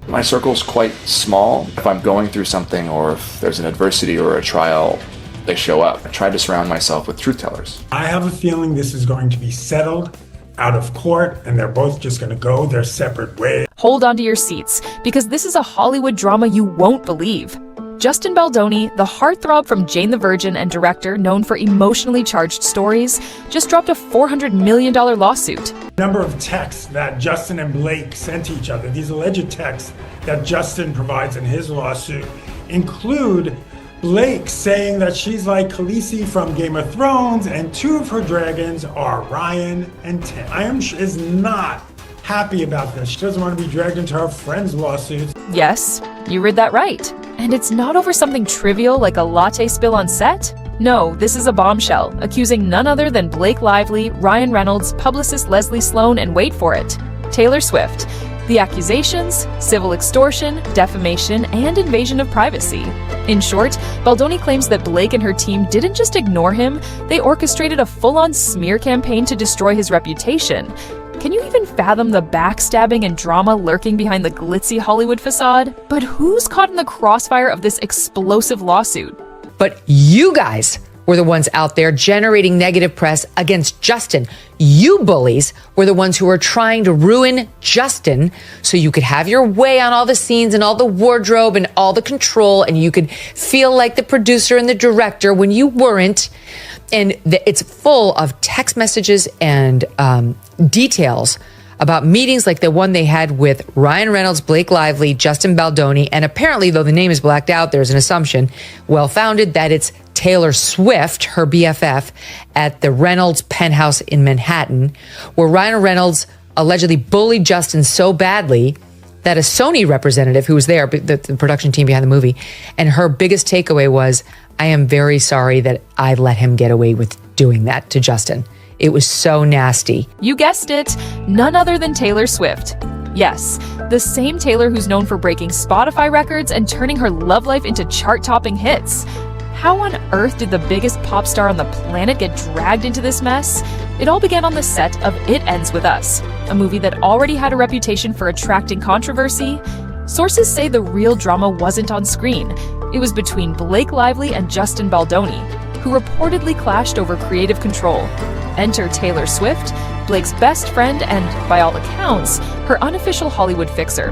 My circle's quite small. If I'm going through something or if there's an adversity or a trial, they show up. I try to surround myself with truth tellers. I have a feeling this is going to be settled out of court and they're both just going to go their separate ways. Hold on to your seats, because this is a Hollywood drama you won't believe. Justin Baldoni, the heartthrob from Jane the Virgin and director known for emotionally charged stories, just dropped a $400 million lawsuit. Number of texts that Justin and Blake sent to each other, these alleged texts that Justin provides in his lawsuit, include Blake saying that she's like Khaleesi from Game of Thrones and two of her dragons are Ryan and Tim. Is not happy about this. She doesn't want to be dragged into her friend's lawsuits. Yes, you read that right. And it's not over something trivial like a latte spill on set. No, this is a bombshell, accusing none other than Blake Lively, Ryan Reynolds, publicist Leslie Sloan, and wait for it, Taylor Swift. The accusations: civil extortion, defamation, and invasion of privacy. In short, Baldoni claims that Blake and her team didn't just ignore him, they orchestrated a full-on smear campaign to destroy his reputation. Can you even fathom the backstabbing and drama lurking behind the glitzy Hollywood facade? But who's caught in the crossfire of this explosive lawsuit? But you guys were the ones out there generating negative press against Justin. You bullies were the ones who were trying to ruin Justin so you could have your way on all the scenes and all the wardrobe and all the control, and you could feel like the producer and the director when you weren't. And it's full of text messages and details about meetings like the one they had with Ryan Reynolds, Blake Lively, Justin Baldoni, and apparently, though the name is blacked out, there's an assumption, well-founded, that it's Taylor Swift, her BFF, at the Reynolds penthouse in Manhattan, where Ryan Reynolds allegedly bullied Justin so badly that a Sony representative who was there, the production team behind the movie, and her biggest takeaway was, I am very sorry that I let him get away with doing that to Justin. It was so nasty. You guessed it, none other than Taylor Swift. Yes, the same Taylor who's known for breaking Spotify records and turning her love life into chart-topping hits. How on earth did the biggest pop star on the planet get dragged into this mess? It all began on the set of It Ends With Us, a movie that already had a reputation for attracting controversy. Sources say the real drama wasn't on screen. It was between Blake Lively and Justin Baldoni, who reportedly clashed over creative control. Enter Taylor Swift, Blake's best friend and, by all accounts, her unofficial Hollywood fixer.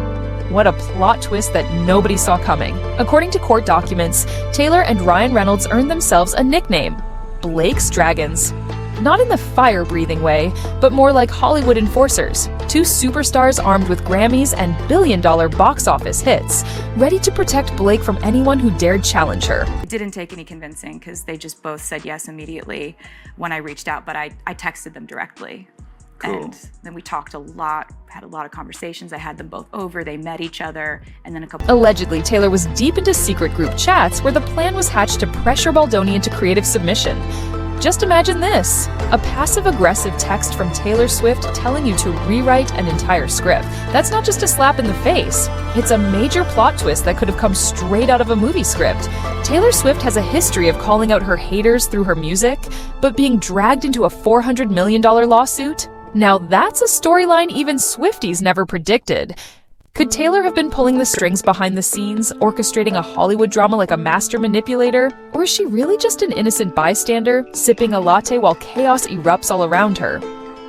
What a plot twist that nobody saw coming. According to court documents, Taylor and Ryan Reynolds earned themselves a nickname, Blake's Dragons. Not in the fire-breathing way, but more like Hollywood enforcers, two superstars armed with Grammys and billion-dollar box office hits, ready to protect Blake from anyone who dared challenge her. It didn't take any convincing because they just both said yes immediately when I reached out, but I texted them directly. Cool. And then we talked a lot, had a lot of conversations. I had them both over, they met each other, and then a couple... Allegedly, Taylor was deep into secret group chats where the plan was hatched to pressure Baldoni into creative submission. Just imagine this, a passive-aggressive text from Taylor Swift telling you to rewrite an entire script. That's not just a slap in the face. It's a major plot twist that could have come straight out of a movie script. Taylor Swift has a history of calling out her haters through her music, but being dragged into a $400 million lawsuit? Now that's a storyline even Swifties never predicted. Could Taylor have been pulling the strings behind the scenes, orchestrating a Hollywood drama like a master manipulator? Or is she really just an innocent bystander, sipping a latte while chaos erupts all around her?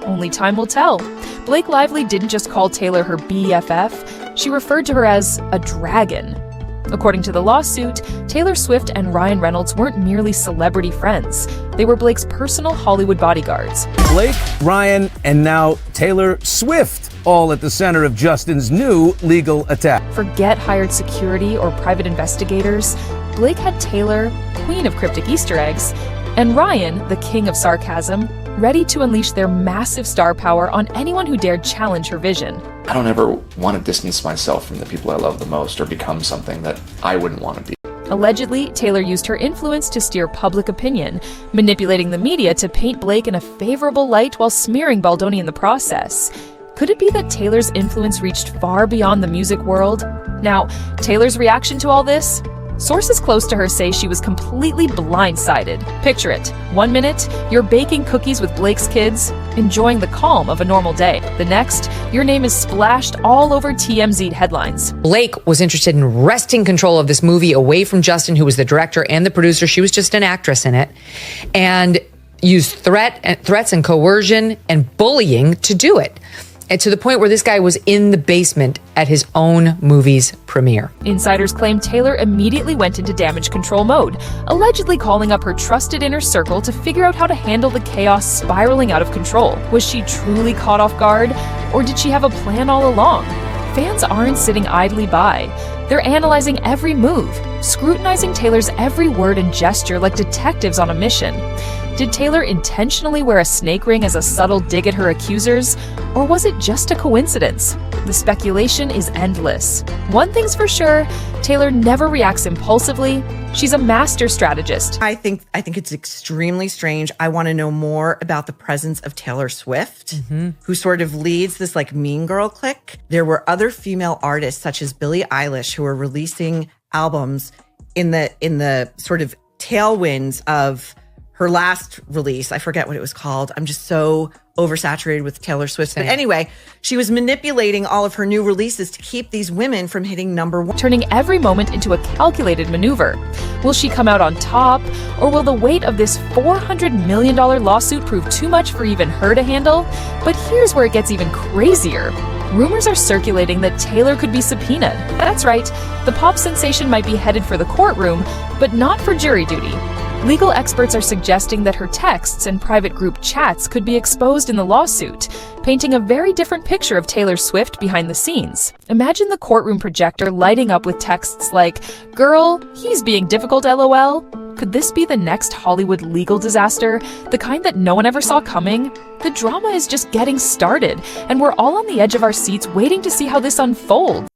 Only time will tell. Blake Lively didn't just call Taylor her BFF, she referred to her as a dragon. According to the lawsuit, Taylor Swift and Ryan Reynolds weren't merely celebrity friends. They were Blake's personal Hollywood bodyguards. Blake, Ryan, and now Taylor Swift, all at the center of Justin's new legal attack. Forget hired security or private investigators. Blake had Taylor, queen of cryptic Easter eggs, and Ryan, the king of sarcasm, ready to unleash their massive star power on anyone who dared challenge her vision. I don't ever want to distance myself from the people I love the most or become something that I wouldn't want to be. Allegedly, Taylor used her influence to steer public opinion, manipulating the media to paint Blake in a favorable light while smearing Baldoni in the process. Could it be that Taylor's influence reached far beyond the music world? Now, Taylor's reaction to all this? Sources close to her say she was completely blindsided. Picture it. 1 minute, you're baking cookies with Blake's kids, enjoying the calm of a normal day. The next, your name is splashed all over TMZ headlines. Blake was interested in wresting control of this movie away from Justin, who was the director and the producer. She was just an actress in it, and used threats and coercion and bullying to do it. And to the point where this guy was in the basement at his own movie's premiere. Insiders claim Taylor immediately went into damage control mode, allegedly calling up her trusted inner circle to figure out how to handle the chaos spiraling out of control. Was she truly caught off guard, or did she have a plan all along? Fans aren't sitting idly by. They're analyzing every move, scrutinizing Taylor's every word and gesture like detectives on a mission. Did Taylor intentionally wear a snake ring as a subtle dig at her accusers, or was it just a coincidence? The speculation is endless. One thing's for sure, Taylor never reacts impulsively. She's a master strategist. I think it's extremely strange. I want to know more about the presence of Taylor Swift, who sort of leads this like mean girl clique. There were other female artists such as Billie Eilish who were releasing albums in the sort of tailwinds of her last release. I forget what it was called. I'm just so oversaturated with Taylor Swift. But anyway, she was manipulating all of her new releases to keep these women from hitting #1. Turning every moment into a calculated maneuver. Will she come out on top, or will the weight of this $400 million lawsuit prove too much for even her to handle? But here's where it gets even crazier. Rumors are circulating that Taylor could be subpoenaed. That's right, the pop sensation might be headed for the courtroom, but not for jury duty. Legal experts are suggesting that her texts and private group chats could be exposed in the lawsuit, painting a very different picture of Taylor Swift behind the scenes. Imagine the courtroom projector lighting up with texts like, "Girl, he's being difficult, LOL." Could this be the next Hollywood legal disaster, the kind that no one ever saw coming? The drama is just getting started, and we're all on the edge of our seats waiting to see how this unfolds.